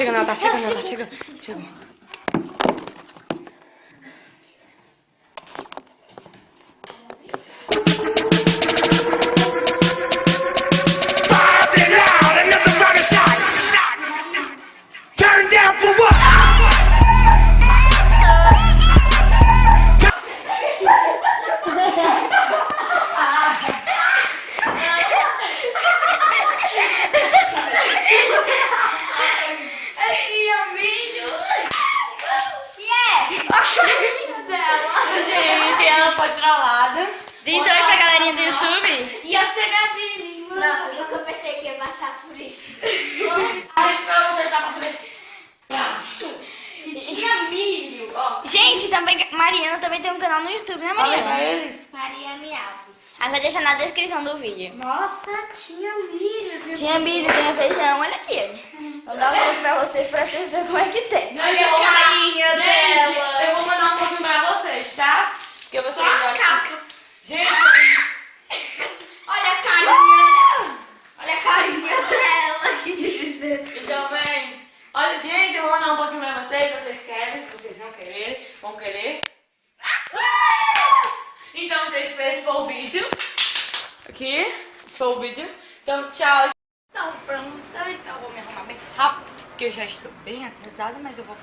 chegando, ela tá chegando. Chegou. Turn down for what? Gente, ela foi trollada. Diz oi pra galerinha do YouTube. E a Gabi? Não, nunca pensei que ia passar por isso. Tinha milho, ó. Gente, também, Mariana também tem um canal no YouTube, né, Fala aí pra Mariana? eles. Mariane Alves. Aí vai deixar na descrição do vídeo. Nossa, tinha milho. Tinha milho, tem feijão, olha aqui. Vou dar um pouco pra vocês verem como é que tem. Gente, Olha a carinha gente, dela. eu vou mandar um pouquinho pra vocês, tá? Porque vocês Só as acham- cascas. Gente, Olha a carinha dela. Olha a carinha dela. Que desespero. então vem. Olha, gente, eu vou mandar um pouquinho pra vocês. Vocês querem, se vocês não quererem, vão querer. Então, gente, esse foi o vídeo. Aqui, esse foi o vídeo. Então, tchau. Então, pronto. Então, eu vou me arrumar bem rápido, porque eu já estou bem atrasada, mas eu vou